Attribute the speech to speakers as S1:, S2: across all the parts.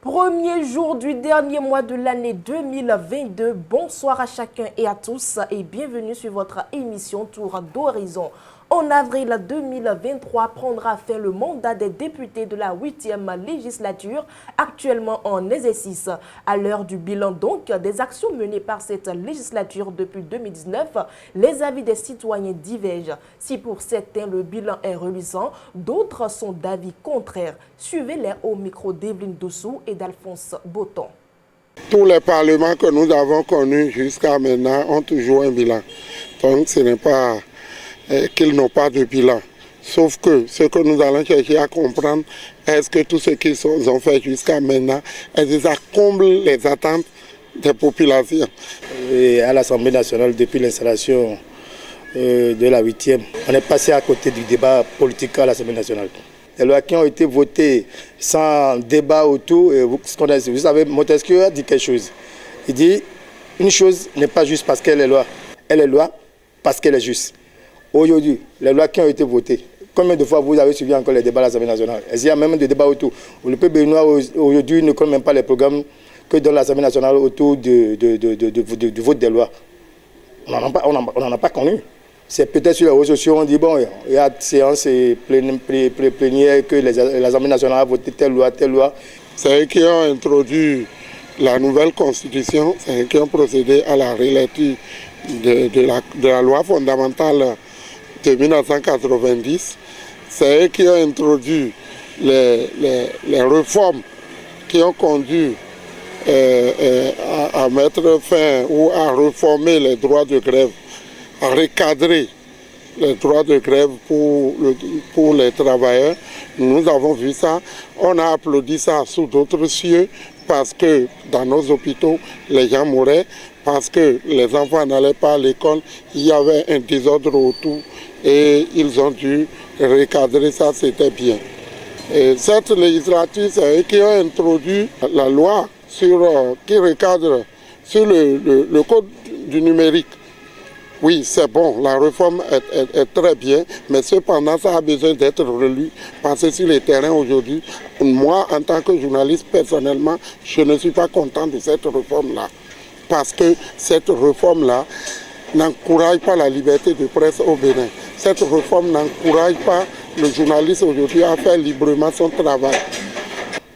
S1: Premier jour du dernier mois de l'année 2022. Bonsoir à chacun et à tous et bienvenue sur votre émission Tour d'Horizon. En avril 2023 prendra fin le mandat des députés de la 8e législature, actuellement en exercice. À l'heure du bilan donc des actions menées par cette législature depuis 2019, les avis des citoyens divergent. Si pour certains le bilan est reluisant, d'autres sont d'avis contraires. Suivez-les au micro d'Evelyne Dossou et d'Alphonse Botton.
S2: Tous les parlements que nous avons connus jusqu'à maintenant ont toujours un bilan. Donc ce n'est pas qu'ils n'ont pas de bilan. Sauf que ce que nous allons chercher à comprendre, est-ce que tout ce qu'ils ont fait jusqu'à maintenant, est-ce que ça comble les attentes des populations?
S3: Et à l'Assemblée nationale, depuis l'installation de la 8e, on est passé à côté du débat politique à l'Assemblée nationale. Les lois qui ont été votées sans débat autour, vous savez, Montesquieu a dit quelque chose. Il dit, une chose n'est pas juste parce qu'elle est loi, elle est loi parce qu'elle est juste. Aujourd'hui, les lois qui ont été votées, combien de fois vous avez suivi encore les débats à l'Assemblée nationale? Est-ce qu'il y a même des débats autour? Le peuple béninois aujourd'hui ne connaît même pas les programmes que donne l'Assemblée nationale autour du vote des lois. On n'en a pas connu. C'est peut-être sur les réseaux sociaux, on dit bon, il y a séance plénière que l'Assemblée nationale a voté telle loi.
S2: C'est eux qui ont introduit la nouvelle constitution, c'est eux qui ont procédé à la relecture de la loi fondamentale de 1990. C'est eux qui ont introduit les réformes qui ont conduit à mettre fin ou à réformer les droits de grève, à recadrer les droits de grève pour les travailleurs. Nous avons vu ça, on a applaudi ça sous d'autres cieux parce que dans nos hôpitaux, les gens mouraient, parce que les enfants n'allaient pas à l'école, il y avait un désordre autour et ils ont dû recadrer ça, c'était bien. Et cette législature, c'est eux qui ont introduit la loi qui recadre sur le code du numérique. Oui, c'est bon, la réforme est très bien, mais cependant, ça a besoin d'être relu parce que sur le terrain aujourd'hui, moi, en tant que journaliste, personnellement, je ne suis pas content de cette réforme-là. Parce que cette réforme-là n'encourage pas la liberté de presse au Bénin. Cette réforme n'encourage pas le journaliste aujourd'hui à faire librement son travail.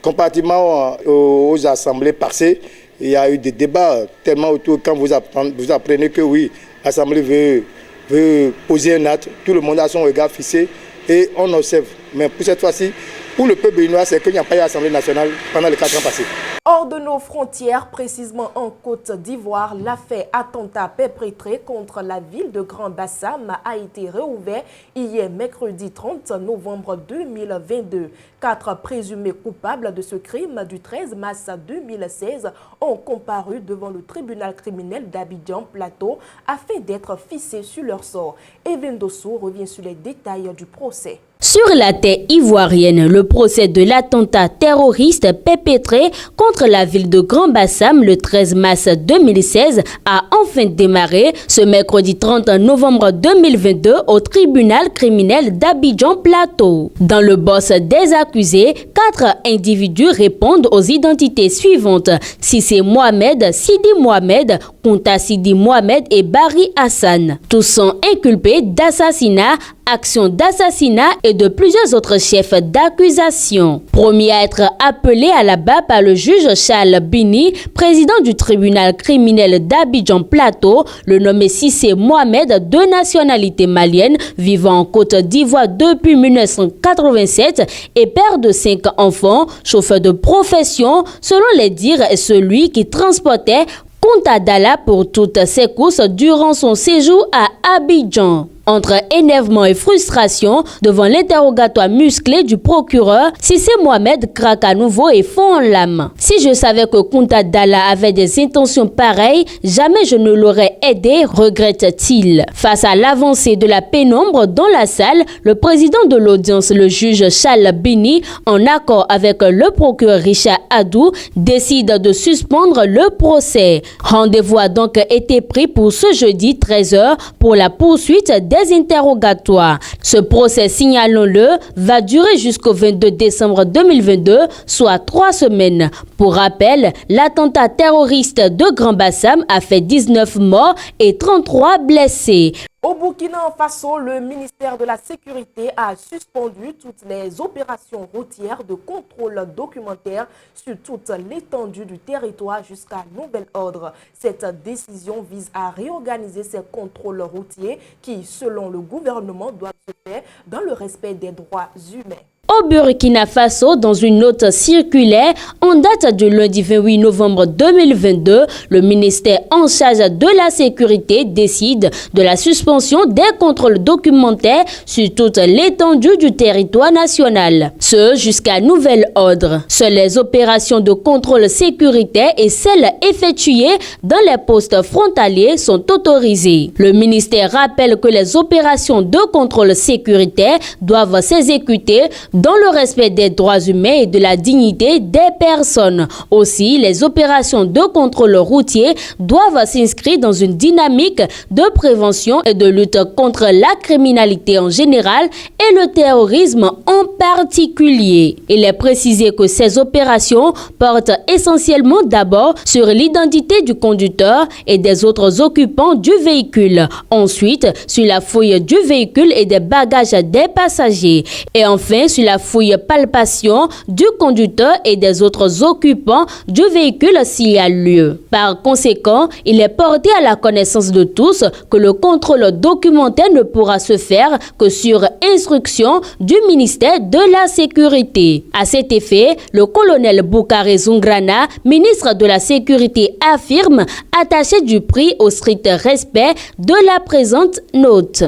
S3: Comparativement aux assemblées passées, il y a eu des débats tellement autour quand vous apprenez que oui, l'Assemblée veut poser un acte, tout le monde a son regard fixé et on observe. Mais pour cette fois-ci, pour le peuple béninois, c'est qu'il n'y a pas eu l'Assemblée nationale pendant les 4 ans passés.
S1: Hors de nos frontières, précisément en Côte d'Ivoire, l'affaire attentat perpétré contre la ville de Grand Bassam a été réouvert hier mercredi 30 novembre 2022. 4 présumés coupables de ce crime du 13 mars 2016 ont comparu devant le tribunal criminel d'Abidjan Plateau afin d'être fixés sur leur sort. Evelyne Dossou revient sur les détails du procès.
S4: Sur la terre ivoirienne, le procès de l'attentat terroriste perpétré contre la ville de Grand Bassam le 13 mars 2016 a enfin démarré ce mercredi 30 novembre 2022 au tribunal criminel d'Abidjan Plateau. Dans le boss des accusés, 4 individus répondent aux identités suivantes: Sissé Mohamed, Sidi Mohamed, Kunta Sidi Mohamed et Barry Hassan. Tous sont inculpés d'assassinat, action d'assassinat et de plusieurs autres chefs d'accusation. Premier à être appelé à la barre par le juge Charles Bini, président du tribunal criminel d'Abidjan Plateau, le nommé Sissé Mohamed, de nationalité malienne, vivant en Côte d'Ivoire depuis 1987 et père de 5 enfants, chauffeur de profession, selon les dires, est celui qui transportait Kunta Dalla pour toutes ses courses durant son séjour à Abidjan. Entre énervement et frustration devant l'interrogatoire musclé du procureur, Sissé Mohamed craque à nouveau et fond en larmes. Si je savais que Kunta Dalla avait des intentions pareilles, jamais je ne l'aurais aidé, regrette-t-il. Face à l'avancée de la pénombre dans la salle, le président de l'audience, le juge Charles Bini, en accord avec le procureur Richard Adou, décide de suspendre le procès. Rendez-vous a donc été pris pour ce jeudi 13h pour la poursuite des des interrogatoires. Ce procès, signalons-le, va durer jusqu'au 22 décembre 2022, soit 3 semaines. Pour rappel, l'attentat terroriste de Grand Bassam a fait 19 morts et 33 blessés.
S1: Au Burkina Faso, le ministère de la Sécurité a suspendu toutes les opérations routières de contrôle documentaire sur toute l'étendue du territoire jusqu'à nouvel ordre. Cette décision vise à réorganiser ces contrôles routiers qui, selon le gouvernement, doivent se faire dans le respect des droits humains.
S4: Au Burkina Faso, dans une note circulaire en date du lundi 28 novembre 2022, le ministère en charge de la sécurité décide de la suspension des contrôles documentaires sur toute l'étendue du territoire national. Ce jusqu'à nouvel ordre. Seules les opérations de contrôle sécuritaire et celles effectuées dans les postes frontaliers sont autorisées. Le ministère rappelle que les opérations de contrôle sécuritaire doivent s'exécuter dans le respect des droits humains et de la dignité des personnes. Aussi, les opérations de contrôle routier doivent s'inscrire dans une dynamique de prévention et de lutte contre la criminalité en général et le terrorisme en particulier. Il est précisé que ces opérations portent essentiellement d'abord sur l'identité du conducteur et des autres occupants du véhicule. Ensuite, sur la fouille du véhicule et des bagages des passagers. Et enfin, sur la fouille palpation du conducteur et des autres occupants du véhicule s'il y a lieu. Par conséquent, il est porté à la connaissance de tous que le contrôle documentaire ne pourra se faire que sur instruction du ministère de la Sécurité. À cet effet, le colonel Boukare Zungrana, ministre de la Sécurité, affirme attacher du prix au strict respect de la présente note.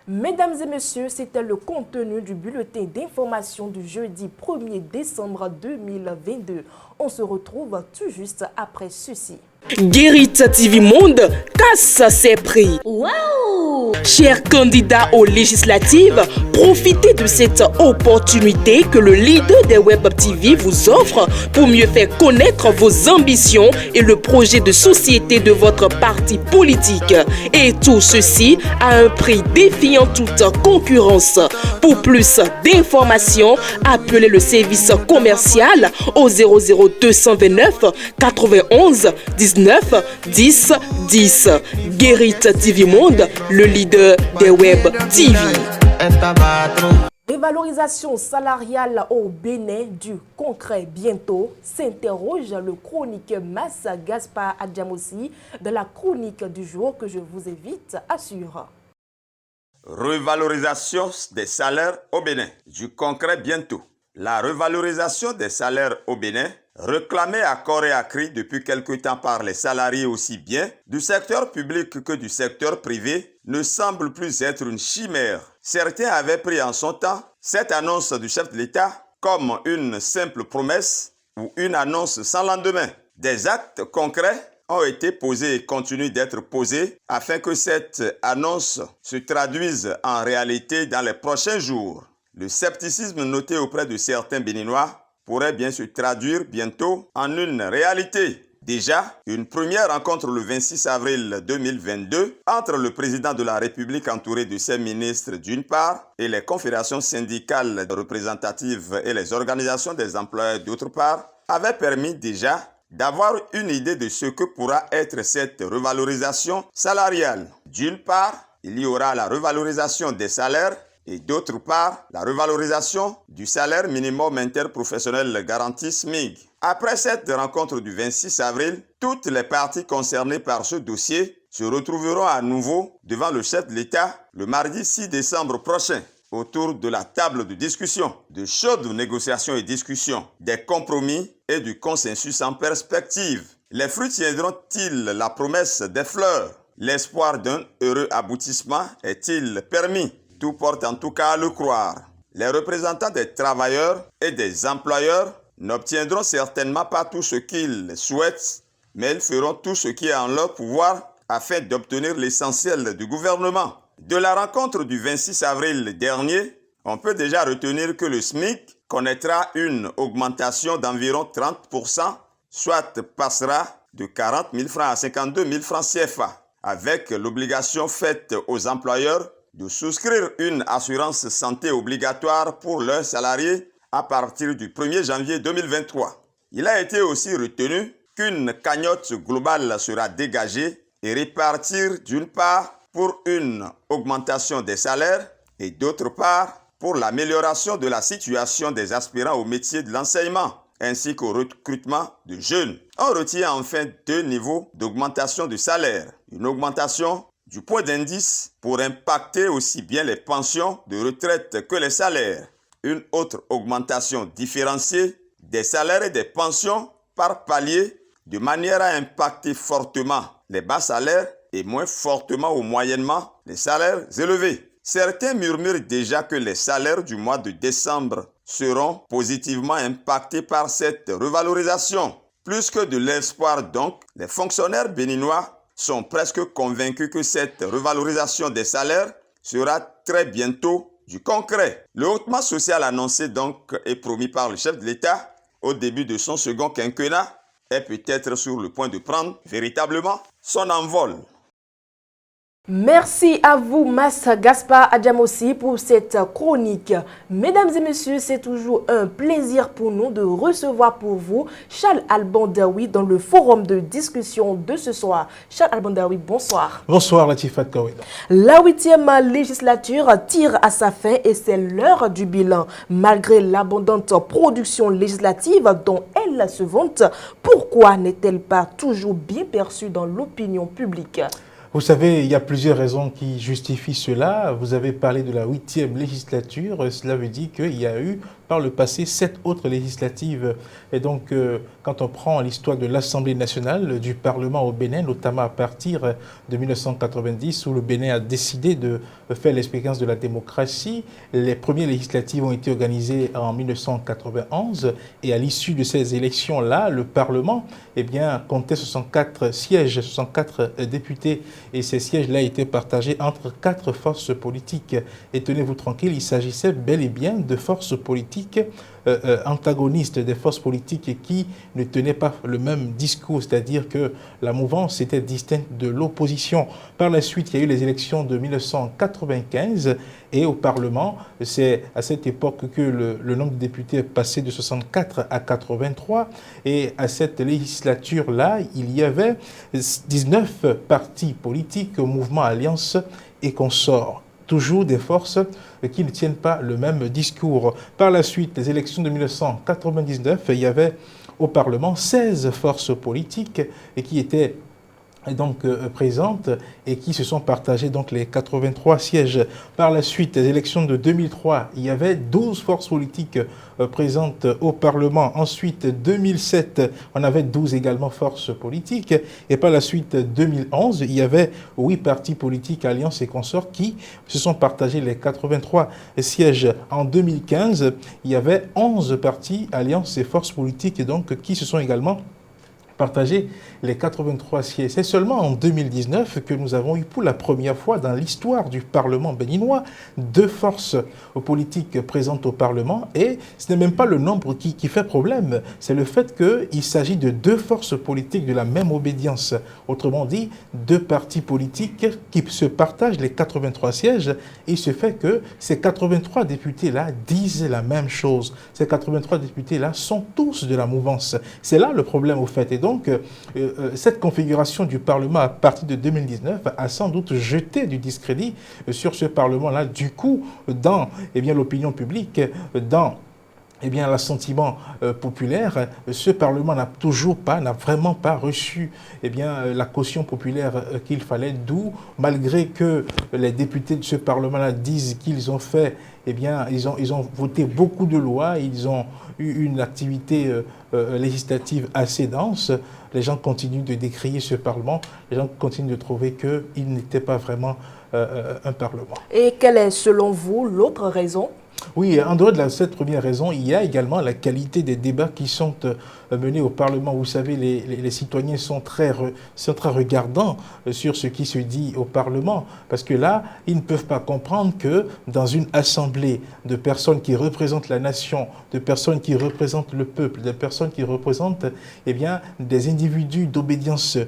S1: Mesdames et messieurs, c'était le contenu du bulletin d'information du jeudi 1er décembre 2022. On se retrouve tout juste après ceci.
S5: Guérit TV Monde casse ses prix.
S4: Waouh!
S5: Chers candidats aux législatives, profitez de cette opportunité que le leader des Web TV vous offre pour mieux faire connaître vos ambitions et le projet de société de votre parti politique. Et tout ceci à un prix défiant toute concurrence. Pour plus d'informations, appelez le service commercial au 00229 91 19 10 10. Guérit TV Monde, le leader des Web TV.
S1: Révalorisation salariale au Bénin du concret bientôt, s'interroge le chroniqueur Massa Gaspard Adjamossi de la chronique du jour que je vous invite à suivre.
S6: Revalorisation des salaires au Bénin, du concret bientôt. La revalorisation des salaires au Bénin, réclamée à corps et à cri depuis quelque temps par les salariés aussi bien du secteur public que du secteur privé, ne semble plus être une chimère. Certains avaient pris en son temps cette annonce du chef de l'État comme une simple promesse ou une annonce sans lendemain. Des actes concrets ont été posés et continuent d'être posés afin que cette annonce se traduise en réalité dans les prochains jours. Le scepticisme noté auprès de certains Béninois pourrait bien se traduire bientôt en une réalité. Déjà, une première rencontre le 26 avril 2022 entre le président de la République entouré de ses ministres d'une part et les confédérations syndicales représentatives et les organisations des employeurs d'autre part avait permis déjà d'avoir une idée de ce que pourra être cette revalorisation salariale. D'une part, il y aura la revalorisation des salaires et d'autre part, la revalorisation du salaire minimum interprofessionnel garanti SMIG. Après cette rencontre du 26 avril, toutes les parties concernées par ce dossier se retrouveront à nouveau devant le chef de l'État le mardi 6 décembre prochain autour de la table de discussion, de chaudes négociations et discussions, des compromis et du consensus en perspective. Les fruits tiendront-ils la promesse des fleurs? L'espoir d'un heureux aboutissement est-il permis? Tout porte en tout cas à le croire. Les représentants des travailleurs et des employeurs n'obtiendront certainement pas tout ce qu'ils souhaitent, mais ils feront tout ce qui est en leur pouvoir afin d'obtenir l'essentiel du gouvernement. De la rencontre du 26 avril dernier, on peut déjà retenir que le SMIC connaîtra une augmentation d'environ 30%, soit passera de 40 000 francs à 52 000 francs CFA, avec l'obligation faite aux employeurs de souscrire une assurance santé obligatoire pour leurs salariés à partir du 1er janvier 2023. Il a été aussi retenu qu'une cagnotte globale sera dégagée et répartie d'une part pour une augmentation des salaires et d'autre part pour l'amélioration de la situation des aspirants au métier de l'enseignement ainsi qu'au recrutement de jeunes. On retient enfin 2 niveaux d'augmentation du salaire. Une augmentation du point d'indice pour impacter aussi bien les pensions de retraite que les salaires. Une autre augmentation différenciée des salaires et des pensions par palier de manière à impacter fortement les bas salaires et moins fortement ou moyennement les salaires élevés. Certains murmurent déjà que les salaires du mois de décembre seront positivement impactés par cette revalorisation. Plus que de l'espoir donc, les fonctionnaires béninois sont presque convaincus que cette revalorisation des salaires sera très bientôt du concret. Le hautement social annoncé donc et promis par le chef de l'État au début de son second quinquennat est peut-être sur le point de prendre véritablement son envol.
S1: Merci à vous, Mas Gaspard Adjamossi, pour cette chronique. Mesdames et messieurs, c'est toujours un plaisir pour nous de recevoir pour vous Charles Alban Daoui dans le forum de discussion de ce soir. Charles Alban Daoui, bonsoir.
S7: Bonsoir, Latifat Kaweda.
S1: La 8e législature tire à sa fin et c'est l'heure du bilan. Malgré l'abondante production législative dont elle se vante, pourquoi n'est-elle pas toujours bien perçue dans l'opinion publique ?
S7: Vous savez, il y a plusieurs raisons qui justifient cela. Vous avez parlé de la 8e législature. Cela veut dire qu'il y a eu par le passé 7 autres législatives. Et donc, quand on prend l'histoire de l'Assemblée nationale, du Parlement au Bénin, notamment à partir de 1990, où le Bénin a décidé de faire l'expérience de la démocratie, les premières législatives ont été organisées en 1991. Et à l'issue de ces élections-là, le Parlement comptait 64 sièges, 64 députés. Et ces sièges-là étaient partagés entre 4 forces politiques. Et tenez-vous tranquille, il s'agissait bel et bien de forces politiques antagonistes, des forces politiques qui ne tenaient pas le même discours, c'est-à-dire que la mouvance était distincte de l'opposition. Par la suite, il y a eu les élections de 1995 et au Parlement, c'est à cette époque que le nombre de députés est passé de 64 à 83 et à cette législature-là, il y avait 19 partis politiques, mouvements, alliances et consorts. Toujours des forces qui ne tiennent pas le même discours. Par la suite, les élections de 1999, il y avait au Parlement 16 forces politiques et qui étaient donc présentes et qui se sont partagées donc les 83 sièges. Par la suite, les élections de 2003, il y avait 12 forces politiques présentes au Parlement. Ensuite, 2007, on avait 12 également forces politiques. Et par la suite, 2011, il y avait 8 partis politiques, alliances et consorts qui se sont partagés les 83 sièges. En 2015, il y avait 11 partis, alliances et forces politiques et donc qui se sont également partager les 83 sièges. C'est seulement en 2019 que nous avons eu pour la première fois dans l'histoire du Parlement béninois 2 forces politiques présentes au Parlement et ce n'est même pas le nombre qui fait problème, c'est le fait qu'il s'agit de 2 forces politiques de la même obédience. Autrement dit, 2 partis politiques qui se partagent les 83 sièges et il se fait que ces 83 députés-là disent la même chose. Ces 83 députés-là sont tous de la mouvance. C'est là le problème au fait. Et donc, cette configuration du Parlement à partir de 2019 a sans doute jeté du discrédit sur ce Parlement-là. Du coup, dans l'opinion publique, dans l'assentiment populaire, ce Parlement n'a vraiment pas reçu la caution populaire qu'il fallait, d'où, malgré que les députés de ce Parlement-là disent qu'ils ont fait, ils ont voté beaucoup de lois, ils ont eu une activité législative assez dense, les gens continuent de décrier ce Parlement, les gens continuent de trouver qu'il n'était pas vraiment un Parlement.
S1: Et quelle est, selon vous, l'autre raison ?
S7: Oui, en dehors de cette première raison, il y a également la qualité des débats qui sont menés au Parlement. Vous savez, les citoyens sont très regardants sur ce qui se dit au Parlement, parce que là, ils ne peuvent pas comprendre que dans une assemblée de personnes qui représentent la nation, de personnes qui représentent le peuple, de personnes qui représentent des individus d'obédience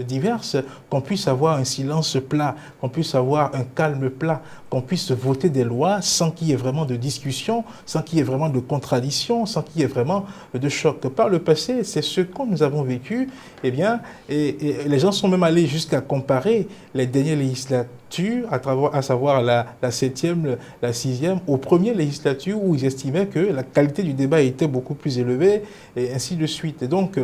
S7: diverses, qu'on puisse avoir un silence plat, qu'on puisse avoir un calme plat, qu'on puisse voter des lois sans qu'il y ait vraiment de discussion, sans qu'il y ait vraiment de contradiction, sans qu'il y ait vraiment de choc. Par le passé, c'est ce que nous avons vécu, et les gens sont même allés jusqu'à comparer les dernières législatures, à savoir la 7e, la 6e, aux premières législatures où ils estimaient que la qualité du débat était beaucoup plus élevée, et ainsi de suite. Et donc,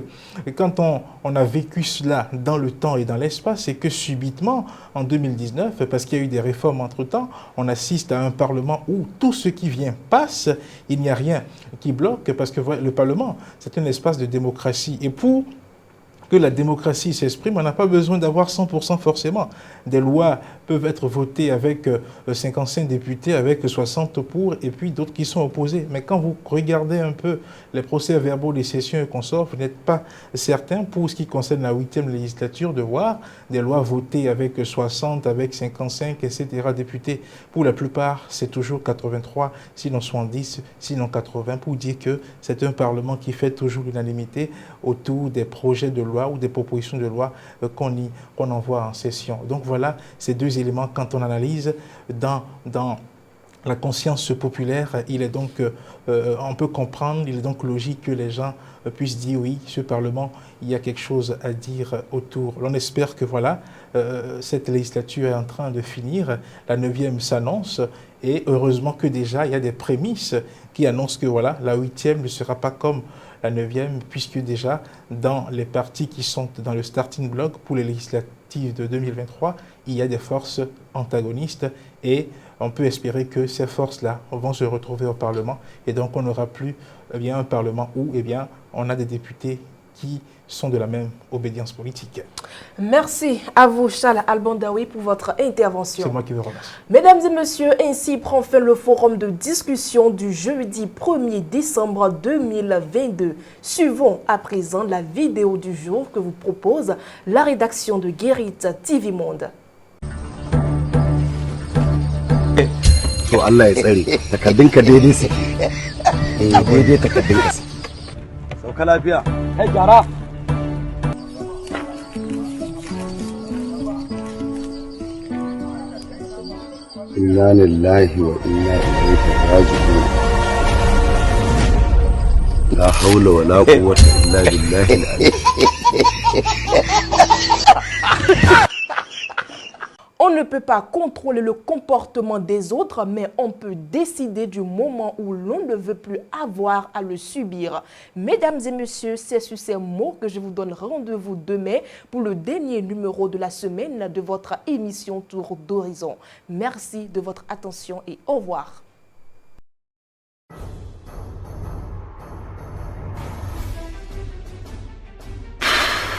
S7: quand on a vécu cela dans le temps et dans l'espace, c'est que subitement, en 2019, parce qu'il y a eu des réformes entre-temps, on assiste à un Parlement où tout ce qui vient passe, il n'y a rien qui bloque, parce que le Parlement, c'est un espace de démocratie. Et pour que la démocratie s'exprime, on n'a pas besoin d'avoir 100% forcément. Des lois peuvent être votées avec 55 députés, avec 60 pour, et puis d'autres qui sont opposés. Mais quand vous regardez un peu les procès-verbaux des sessions et consorts, vous n'êtes pas certain, pour ce qui concerne la 8e législature, de voir des lois votées avec 60, avec 55, etc. députés. Pour la plupart, c'est toujours 83, sinon 70, sinon 80, pour dire que c'est un Parlement qui fait toujours l'unanimité autour des projets de loi ou des propositions de loi qu'on envoie en session. Donc voilà ces deux éléments. Quand on analyse dans la conscience populaire, il est donc, on peut comprendre, il est donc logique que les gens puissent dire oui, ce Parlement, il y a quelque chose à dire autour. On espère que voilà, cette législature est en train de finir, la 9e s'annonce, et heureusement que déjà il y a des prémices qui annoncent que voilà, la 8e ne sera pas comme la 9e, puisque déjà dans les partis qui sont dans le starting block pour les législatives de 2023, il y a des forces antagonistes, et on peut espérer que ces forces-là vont se retrouver au Parlement, et donc on n'aura plus un Parlement où on a des députés qui sont de la même obédience politique.
S1: Merci à vous, Charles Albandaoui, pour votre intervention.
S7: C'est moi qui vous remercie.
S1: Mesdames et messieurs, ainsi prend fin le forum de discussion du jeudi 1er décembre 2022. Suivons à présent la vidéo du jour que vous propose la rédaction de Guérit TV Monde.
S8: To Allah ya tsare takardunka daidai suke daidai takardunka suke sauka lafiya kai gyara inna lillahi wa inna ilaihi raji'un la hawla wa la quwwata illa billahi al-ali.
S1: On ne peut pas contrôler le comportement des autres, mais on peut décider du moment où l'on ne veut plus avoir à le subir. Mesdames et messieurs, c'est sur ces mots que je vous donne rendez-vous demain pour le dernier numéro de la semaine de votre émission Tour d'Horizon. Merci de votre attention et au revoir.